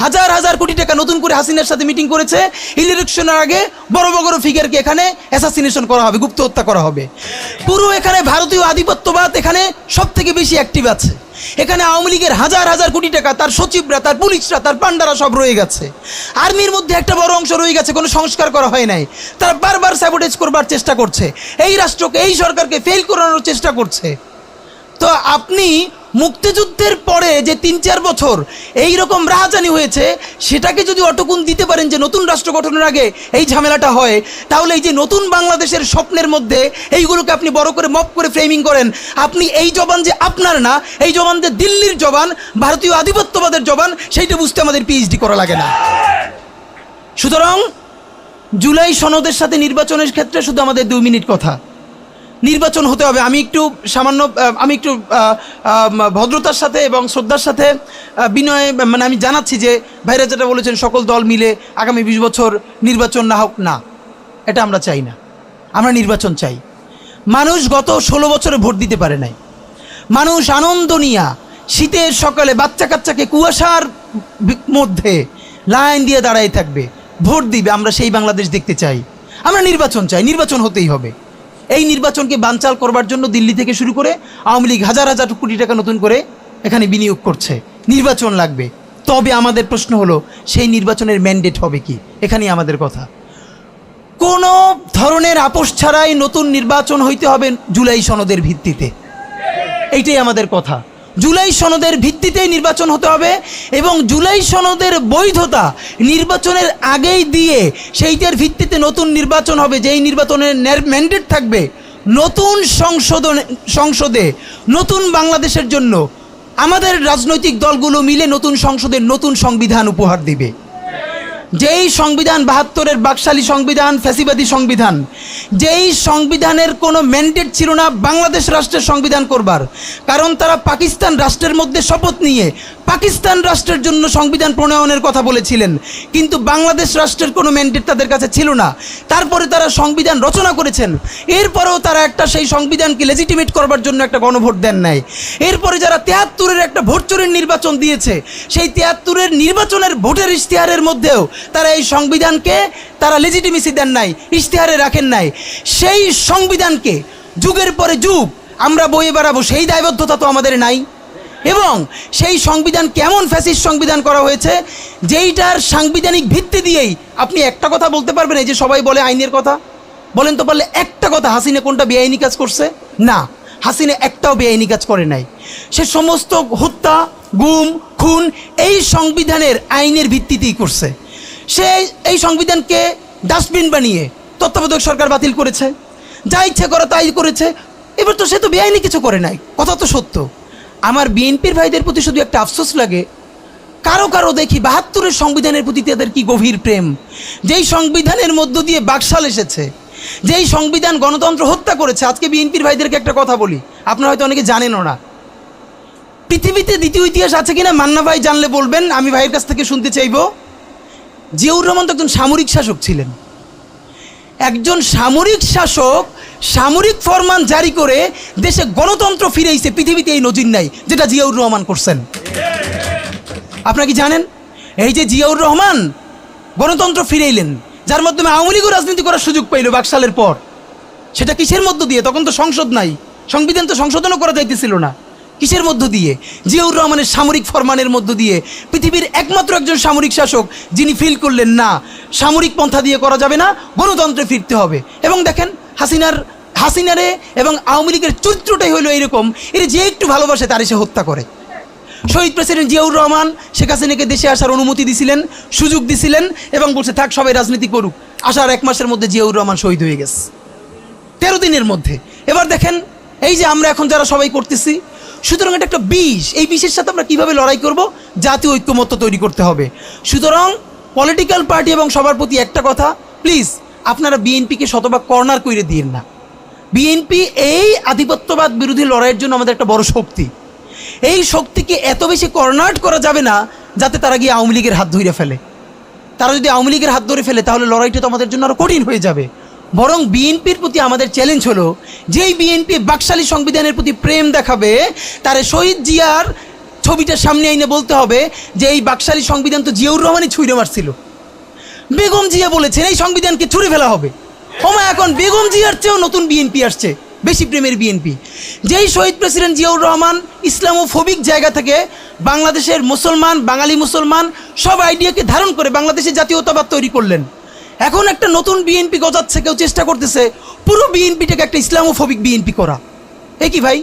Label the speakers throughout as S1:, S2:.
S1: হাজার হাজার কোটি টাকা নতুন করে হাসিনার সাথে মিটিং করেছে। ইলেকশনের আগে বড় বড় ফিগারকে এখানে অ্যাসাসিনেশন করা হবে, গুপ্ত হত্যা করা হবে। পুরো এখানে ভারতীয় আধিপত্যবাদ এখানে সব থেকে বেশি অ্যাক্টিভ আছে। এখানে আওয়ামী লীগের হাজার হাজার কোটি টাকা, তার সচিবরা, তার পুলিশরা, তার পান্ডারা সব রয়ে গেছে। আর্মির মধ্যে একটা বড় অংশ রয়ে গেছে, কোনো সংস্কার করা হয় নাই। তারা বারবার স্যাবোটেজ করবার চেষ্টা করছে, এই রাষ্ট্রকে, এই সরকারকে ফেল করানোর চেষ্টা করছে। তো আপনি মুক্তিযুদ্ধের পরে যে ৩-৪ বছর এই রকম রাহাজানি হয়েছে, সেটাকে যদি অটকুন দিতে পারেন যে নতুন রাষ্ট্র গঠনের আগে এই ঝামেলাটা হয়, তাহলে এই যে নতুন বাংলাদেশের স্বপ্নের মধ্যে এইগুলোকে আপনি বড় করে মপ করে ফ্রেমিং করেন, আপনি এই জবান যে আপনার না, এই জবান যে দিল্লির জবান, ভারতীয় আধিপত্যবাদের জবান, সেইটা বুঝতে আমাদের পিএইচডি করা লাগে না। সুতরাং জুলাই সনদের সাথে নির্বাচনের ক্ষেত্রে শুধু আমাদের 2 মিনিট কথা। নির্বাচন হতে হবে। আমি একটু ভদ্রতার সাথে এবং শ্রদ্ধার সাথে বিনয় আমি জানাচ্ছি যে ভাইরা যেটা বলেছেন সকল দল মিলে আগামী 20 বছর নির্বাচন না হোক, না, এটা আমরা চাই না। আমরা নির্বাচন চাই। মানুষ গত 16 বছরে ভোট দিতে পারে নাই। মানুষ আনন্দ নিয়া শীতের সকালে বাচ্চা কাচ্চাকে কুয়াশার মধ্যে লাইন দিয়ে দাঁড়াই থাকবে, ভোট দিবে। আমরা সেই বাংলাদেশ দেখতে চাই। আমরা নির্বাচন চাই, নির্বাচন হতেই হবে। এই নির্বাচনকে বানচাল করবার জন্য দিল্লি থেকে শুরু করে আওয়ামী লীগ হাজার হাজার কোটি টাকা নতুন করে এখানে বিনিয়োগ করছে। নির্বাচন লাগবে। তবে আমাদের প্রশ্ন হলো, সেই নির্বাচনের ম্যান্ডেট হবে কি? এখানেই আমাদের কথা। কোনো ধরনের আপোষ ছাড়াই নতুন নির্বাচন হইতে হবে জুলাই সনদের ভিত্তিতে। এইটাই আমাদের কথা। জুলাই সনদের ভিত্তিতেই নির্বাচন হতে হবে এবং জুলাই সনদের বৈধতা নির্বাচনের আগেই দিয়ে সেইটার ভিত্তিতে নতুন নির্বাচন হবে, যেই নির্বাচনের ম্যান্ডেট থাকবে নতুন সংসদে নতুন বাংলাদেশের জন্য আমাদের রাজনৈতিক দলগুলো মিলে নতুন সংসদের নতুন সংবিধান উপহার দিবে। যেই সংবিধান 72-এর বাকশালী সংবিধান, ফ্যাসিবাদী সংবিধান, যেই সংবিধানের কোনো ম্যান্ডেট ছিল না বাংলাদেশ রাষ্ট্রের সংবিধান করবার, কারণ তারা পাকিস্তান রাষ্ট্রের মধ্যে শপথ নিয়ে পাকিস্তান রাষ্ট্রের জন্য সংবিধান প্রণয়নের কথা বলেছিলেন, কিন্তু বাংলাদেশ রাষ্ট্রের কোনো ম্যান্ডেট তাদের কাছে ছিল না। তারপরে তারা সংবিধান রচনা করেছেন, এরপরেও তারা একটা সেই সংবিধানকে লেজিটিমেট করবার জন্য একটা গণভোট দেন নাই। এরপরে যারা 73-এর একটা ভোট চোরের নির্বাচন দিয়েছে, সেই 73-এর নির্বাচনের ভোটের ইশতেহারের মধ্যেও তারা এই সংবিধানকে তারা লেজিটিমেসি দেন নাই, ইশতেহারে রাখেন নাই। সেই সংবিধানকে যুগের পরে যুগ আমরা বয়ে বেড়াবো, সেই দায়বদ্ধতা তো আমাদের নাই। এবং সেই সংবিধান কেমন ফ্যাসিস্ট সংবিধান করা হয়েছে, যেইটার সাংবিধানিক ভিত্তি দিয়েই আপনি একটা কথা বলতে পারবেন। এই যে সবাই বলে আইনের কথা, বলেন তো পারলে একটা কথা, হাসিনা কোনটা বেআইনি কাজ করছে? না, হাসিনা একটাও বেআইনি কাজ করে নাই। সে সমস্ত হত্যা, গুম, খুন এই সংবিধানের আইনের ভিত্তিতেই করছে। সে এই সংবিধানকে ডাস্টবিন বানিয়ে তত্ত্বাবধায়ক সরকার বাতিল করেছে, যা ইচ্ছে করে তাই করেছে। এবার তো সে তো বেআইনি কিছু করে নাই, কথা তো সত্য। আমার বিএনপির ভাইদের প্রতি শুধু একটা আফসোস লাগে, কারো কারো দেখি 72-এর সংবিধানের প্রতি তাদের কি গভীর প্রেম। যেই সংবিধানের মধ্য দিয়ে বাকশাল এসেছে, যেই সংবিধান গণতন্ত্র হত্যা করেছে। আজকে বিএনপির ভাইদেরকে একটা কথা বলি, আপনারা হয়তো অনেকে জানেনও না। পৃথিবীতে দ্বিতীয় ইতিহাস আছে কিনা মান্না ভাই জানলে বলবেন, আমি ভাইয়ের কাছ থেকে শুনতে চাইব। জিয়াউর রহমান তো একজন সামরিক শাসক ছিলেন। একজন সামরিক শাসক সামরিক ফরমান জারি করে দেশে গণতন্ত্র ফিরেইছে, পৃথিবীতে এই নজির নাই যেটা জিয়াউর রহমান করছেন। আপনারা কি জানেন? এই যে জিয়াউর রহমান গণতন্ত্র ফিরাইলেন, যার মাধ্যমে আওয়ামী লীগও রাজনীতি করার সুযোগ পাইল বাকশালের পর, সেটা কিসের মধ্য দিয়ে? তখন তো সংসদ নাই, সংবিধান তো সংশোধনও করা যাইতেছিল না। কিসের মধ্য দিয়ে? জিয়াউর রহমানের সামরিক ফরমানের মধ্য দিয়ে। পৃথিবীর একমাত্র একজন সামরিক শাসক যিনি ফিল করলেন না, সামরিক পন্থা দিয়ে করা যাবে না, গণতন্ত্রে ফিরতে হবে। এবং দেখেন হাসিনারে এবং আওয়ামী লীগের চরিত্রটাই হলো এইরকম, এর যে একটু ভালোবাসে তার সে হত্যা করে। শহীদ প্রেসিডেন্ট জিয়াউর রহমান শেখ হাসিনাকে দেশে আসার অনুমতি দিছিলেন, সুযোগ দিছিলেন এবং বলছে থাক সবাই রাজনীতি করুক। আসার 1 মাসের মধ্যে জিয়াউর রহমান শহীদ হয়ে গেছে, 13 দিনের মধ্যে। এবার দেখেন এই যে আমরা এখন যারা সবাই করতেছি, সুতরাং এটা একটা বিষ। এই বিষের সাথে আমরা কীভাবে লড়াই করব? জাতীয় ঐক্যমত্য তৈরি করতে হবে। সুতরাং পলিটিক্যাল পার্টি এবং সবার প্রতি একটা কথা, প্লিজ আপনারা বিএনপিকে শতভাগ কর্নার করে দিয়েন না। বিএনপি এই আধিপত্যবাদ বিরোধী লড়াইয়ের জন্য আমাদের একটা বড় শক্তি। এই শক্তিকে এত বেশি কর্নার করা যাবে না যাতে তারা গিয়ে আওয়ামী লীগের হাত ধরে ফেলে। তারা যদি আওয়ামী লীগের হাত ধরে ফেলে তাহলে লড়াইটা তো আমাদের জন্য আরও কঠিন হয়ে যাবে। বরং বিএনপির প্রতি আমাদের চ্যালেঞ্জ হলো, যেই বিএনপি বাকশালী সংবিধানের প্রতি প্রেম দেখাবে, তারে শহীদ জিয়ার ছবিটা সামনে আইনে বলতে হবে যে এই বাকশালী সংবিধান তো জিয়াউর রহমানই ছুঁড়ে মারছিল। বেগম জিয়া বলেছেন এই সংবিধানকে ছুঁড়ে ফেলা হবে। ওমা এখন বেগম জিয়ার চেয়েও নতুন বিএনপি আসছে, বেশি প্রেমের বিএনপি। যেই শহীদ প্রেসিডেন্ট জিয়াউর রহমান ইসলামোফোবিক জায়গা থেকে বাংলাদেশের মুসলমান, বাঙালি মুসলমান সব আইডিয়াকে ধারণ করে বাংলাদেশের জাতীয়তাবাদ তৈরি করলেন। এখন একটা নতুন বিএনপি গজাচ্ছে, কেউ চেষ্টা করতেছে পুরো বিএনপিটাকে একটা ইসলামোফোবিক বিএনপি করা। এ কি ভাই,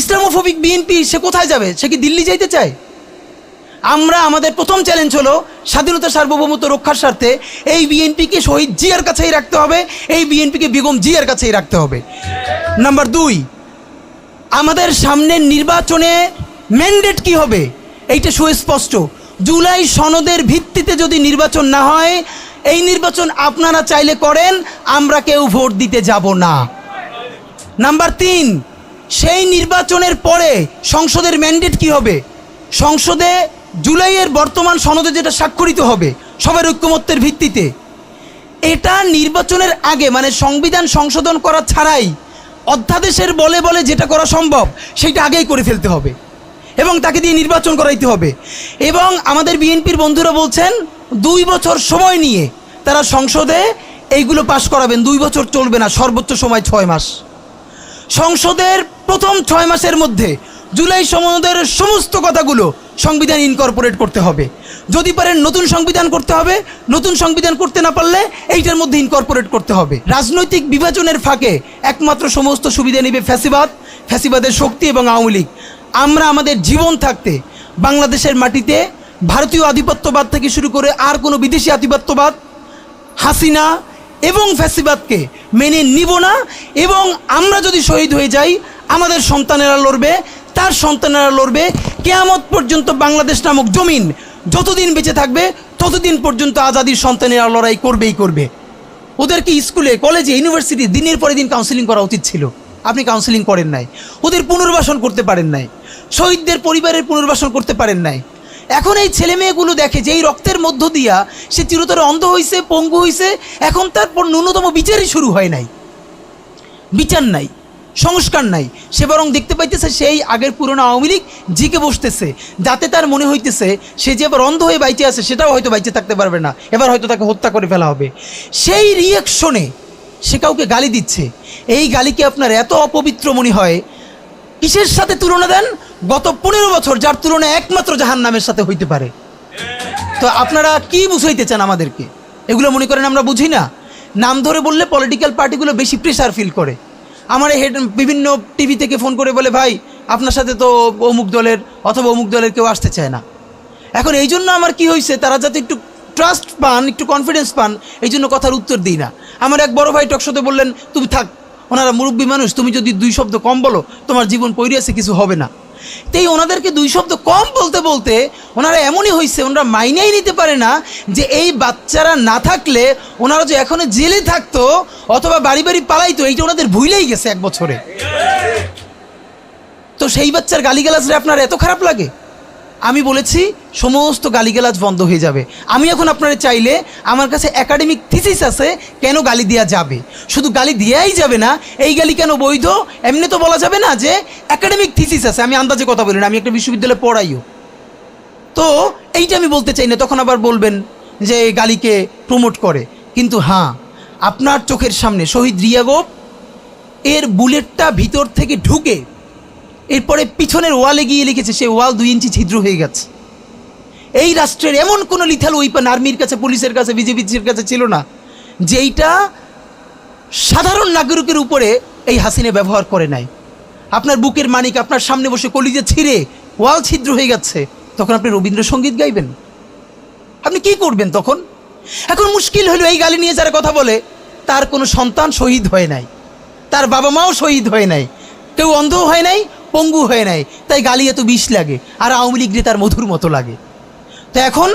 S1: ইসলামোফোবিক বিএনপি সে কোথায় যাবে? সে কি দিল্লি যাইতে চায়? আমরা আমাদের প্রথম চ্যালেঞ্জ হলো স্বাধীনতা সার্বভৌমত্ব রক্ষার স্বার্থে এই বিএনপিকে শহীদ জিয়ার কাছেই রাখতে হবে, এই বিএনপিকে বেগম জিয়ার কাছেই রাখতে হবে। নাম্বার 2, আমাদের সামনের নির্বাচনে ম্যান্ডেট কি হবে এইটা সুস্পষ্ট। জুলাই সনদের ভিত্তিতে যদি নির্বাচন না হয়, এই নির্বাচন আপনারা চাইলে করেন, আমরা কেউ ভোট দিতে যাব না। নাম্বার 3, সেই নির্বাচনের পরে সংসদের ম্যান্ডেট কি হবে? সংসদে জুলাইয়ের বর্তমান সনদে যেটা স্বাক্ষরিত হবে সবার ঐক্যমত্যের ভিত্তিতে, এটা নির্বাচনের আগে মানে সংবিধান সংশোধন করা ছাড়াই অধ্যাদেশের বলে বলে যেটা করা সম্ভব সেটা আগেই করে ফেলতে হবে এবং তাকে দিয়ে নির্বাচন করাইতে হবে। এবং আমাদের বিএনপির বন্ধুরা বলছেন 2 বছর সময় নিয়ে তারা সংসদে এইগুলো পাশ করাবেন। 2 বছর চলবে না, সর্বোচ্চ সময় 6 মাস। সংসদের প্রথম 6 মাসের মধ্যে জুলাই সনদের সমস্ত কথাগুলো সংবিধান ইনকর্পোরেট করতে হবে। যদি পারেন নতুন সংবিধান করতে হবে, নতুন সংবিধান করতে না পারলে এইটার মধ্যে ইনকর্পোরেট করতে হবে। রাজনৈতিক বিভাজনের ফাঁকে একমাত্র সমস্ত সুবিধা নেবে ফ্যাসিবাদ, ফ্যাসিবাদের শক্তি এবং আওয়ামী লীগ। আমরা আমাদের জীবন থাকতে বাংলাদেশের মাটিতে ভারতীয় আধিপত্যবাদ থেকে শুরু করে আর কোনো বিদেশি আধিপত্যবাদ, হাসিনা এবং ফ্যাসিবাদকে মেনে নিব না। এবং আমরা যদি শহীদ হয়ে যাই, আমাদের সন্তানেরা লড়বে, তার সন্তানেরা লড়বে। কিয়ামত পর্যন্ত বাংলাদেশ নামক জমিন যতদিন বেঁচে থাকবে ততদিন পর্যন্ত আজাদির সন্তানেরা লড়াই করবেই করবে। ওদেরকে স্কুলে, কলেজে, ইউনিভার্সিটি দিনের পরে দিন কাউন্সিলিং করা উচিত ছিল। আপনি কাউন্সিলিং করেন নাই, ওদের পুনর্বাসন করতে পারেন নাই, শহীদদের পরিবারের পুনর্বাসন করতে পারেন নাই। এখন এই ছেলে মেয়েগুলো দেখে যে এই রক্তের মধ্য দিয়া সে চিরতরে অন্ধ হয়েছে, পঙ্গু হয়েছে, এখন তারপর ন্যূনতম বিচারই শুরু হয় নাই, বিচার নাই, সংস্কার নাই। সে বরং দেখতে পাইতেছে সেই আগের পুরনো আওয়ামী লীগ জিকে বসতেছে, যাতে তার মনে হইতেছে সে যে এবার অন্ধ হয়ে বাইচে আছে সেটাও হয়তো বাইচে থাকতে পারবে না, এবার হয়তো তাকে হত্যা করে ফেলা হবে। সেই রিয়াকশনে সে কাউকে গালি দিচ্ছে। এই গালিকে আপনার এত অপবিত্র মনে হয়, কিসের সাথে তুলনা দেন? গত 15 বছর যার তুলনা একমাত্র জাহান্নামের সাথে হইতে পারে। তো আপনারা কি বুঝাইতে চান আমাদেরকে? এগুলো মনে করেন আমরা বুঝি না? নাম ধরে বললে পলিটিক্যাল পার্টিগুলো বেশি প্রেশার ফিল করে। আমার বিভিন্ন টিভি থেকে ফোন করে বলে, ভাই আপনার সাথে তো অমুক দলের অথবা অমুক দলের কেউ আসতে চায় না। এখন এই জন্য আমার কি হয়েছে, তারা যাতে একটু ট্রাস্ট পান, একটু কনফিডেন্স পান, এই জন্য কথার উত্তর দিই না। আমার এক বড় ভাই টকশোতে বললেন, তুমি থাক, ওনারা মুরব্বী মানুষ, তুমি যদি 2 শব্দ কম বলো তোমার জীবন পড়ে আছে, কিছু হবে না। তাই ওনাদেরকে 2 শব্দ কম বলতে বলতে ওনারা এমনই হয়েছে, ওনারা মাইনেই নিতে পারে না যে এই বাচ্চারা না থাকলে ওনারা যে এখনো জেলে থাকতো অথবা বাড়ি বাড়ি পালাইতো, এইটা ওনাদের ভুলেই গেছে 1 বছরে। তো সেই বাচ্চার গালিগালাজরে আপনার এত খারাপ লাগে? আমি বলেছি সমস্ত গালিগালাজ বন্ধ হয়ে যাবে। আমি এখন আপনারা চাইলে আমার কাছে একাডেমিক থিসিস আছে কেন গালি দেওয়া যাবে। শুধু গালি দেওয়াই যাবে না, এই গালি কেন বৈধ এমনি তো বলা যাবে না, যে একাডেমিক থিসিস আছে। আমি আন্দাজে কথা বলি না, আমি একটা বিশ্ববিদ্যালয়ে পড়াইও। তো এইটা আমি বলতে চাই না, তখন আবার বলবেন যে গালিকে প্রমোট করে। কিন্তু হ্যাঁ, আপনার চোখের সামনে শহীদ রিয়াগোপ এর বুলেটটা ভিতর থেকে ঢুকে এরপরে পিছনের ওয়ালে গিয়ে লিখেছে, সেই ওয়াল 2 ইঞ্চি ছিদ্র হয়ে গেছে। এই রাষ্ট্রের এমন কোনো লিথাল ওয়েপন আর্মির কাছে, পুলিশের কাছে, বিজেপির কাছে ছিল না যেইটা সাধারণ নাগরিকের উপরে এই হাসিনা ব্যবহার করে নাই। আপনার বুকের মানিক আপনার সামনে বসে কলিজা ছিঁড়ে ওয়াল ছিদ্র হয়ে যাচ্ছে, তখন আপনি রবীন্দ্রসঙ্গীত গাইবেন? আপনি কি করবেন তখন? এখন মুশকিল হলো, এই গালি নিয়ে যারা কথা বলে তার কোনো সন্তান শহীদ হয় নাই, তার বাবা মাও শহীদ হয় নাই, কেউ অন্ধ হয় নাই, পঙ্গু হয় নাই, তাই গালি এত বিষ লাগে, আর আওয়ামী লীগ তার মধুর মতো লাগে। তো এখন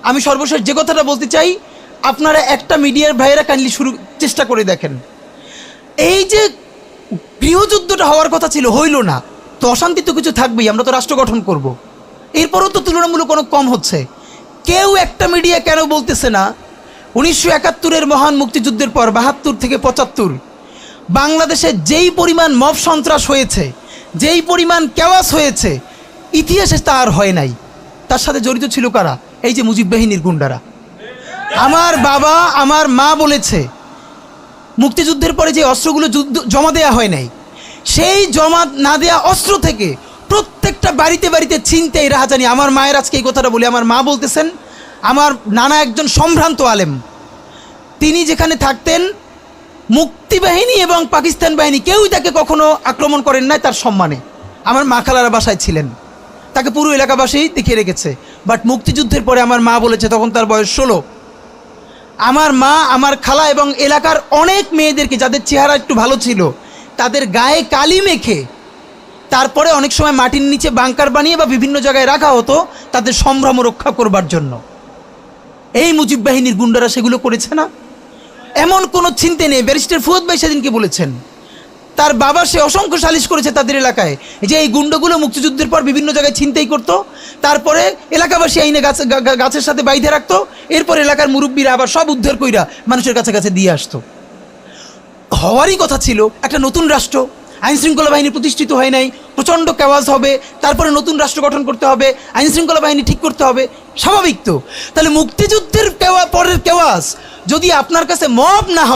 S1: আমি সর্বশেষ যে কথাটা বলতে চাই, আপনারা একটা মিডিয়ার ভাইয়েরা কাইন্ডলি চেষ্টা করে দেখেন, এই যে গৃহযুদ্ধটা হওয়ার কথা ছিল, হইল না, তো অশান্তি তো কিছু থাকবেই, আমরা তো রাষ্ট্র গঠন করব। এরপরও তো তুলনামূলক অনেক কম হচ্ছে। কেউ একটা মিডিয়া কেন বলতেছে না 1971-এর মহান মুক্তিযুদ্ধের পর 72 থেকে 75 বাংলাদেশে যেই পরিমাণ মব সন্ত্রাস হয়েছে, যেই পরিমাণ কেওয়াস হয়েছে, ইতিহাসে তা আর হয় নাই। তার সাথে জড়িত ছিল কারা? এই যে মুজিব বাহিনীর গুন্ডারা। আমার বাবা আমার মা বলেছে মুক্তিযুদ্ধের পরে যে অস্ত্রগুলো জমা দেওয়া হয় নাই, সেই জমা না দেওয়া অস্ত্র থেকে প্রত্যেকটা বাড়িতে বাড়িতে ছিনতাই রাহাজানি। আমার মায়ের আজকে এই কথাটা বলি, আমার মা বলতেছেন আমার নানা একজন সম্ভ্রান্ত আলেম, তিনি যেখানে থাকতেন মুক্তিবাহিনী এবং পাকিস্তান বাহিনী কেউই তাকে কখনো আক্রমণ করেন নাই তার সম্মানে। আমার মা খালারা বাসায় ছিলেন, তাকে পুরো এলাকাবাসী দেখিয়ে রেখেছে। বাট মুক্তিযুদ্ধের পরে আমার মা বলেছে, তখন তার বয়স 16, আমার মা আমার খালা এবং এলাকার অনেক মেয়েদেরকে যাদের চেহারা একটু ভালো ছিল তাদের গায়ে কালি মেখে তারপরে অনেক সময় মাটির নিচে বাংকার বানিয়ে বা বিভিন্ন জায়গায় রাখা হতো তাদের সম্ভ্রম রক্ষা করবার জন্য। এই মুজিব বাহিনীর গুন্ডারা সেগুলো করেছে না? এমন কোনো চিন্তা নেই। ব্যারিস্টার ফুয়াদ ভাই সেদিনকে বলেছেন তার বাবা সে অসংখ্য সালিশ করেছে তাদের এলাকায় যে এই গুন্ডাগুলো মুক্তিযুদ্ধের পর বিভিন্ন জায়গায় ছিনতাই করতো, তারপরে এলাকাবাসী আইনে গাছের সাথে বাইধে রাখতো, এরপর এলাকার মুরব্বীরা আবার সব উদ্ধার কইরা মানুষের কাছে কাছে দিয়ে আসতো। হওয়ারই কথা ছিল একটা নতুন রাষ্ট্র, আইনশৃঙ্খলা বাহিনী প্রতিষ্ঠিত হয় নাই, প্রচণ্ড কেওয়াজ হবে, তারপরে নতুন রাষ্ট্র গঠন করতে হবে, আইনশৃঙ্খলা বাহিনী ঠিক করতে হবে, স্বাভাবিক তো। তাহলে মুক্তিযুদ্ধের পরের কেওয়াজ যদি আপনার কাছে মব না হয়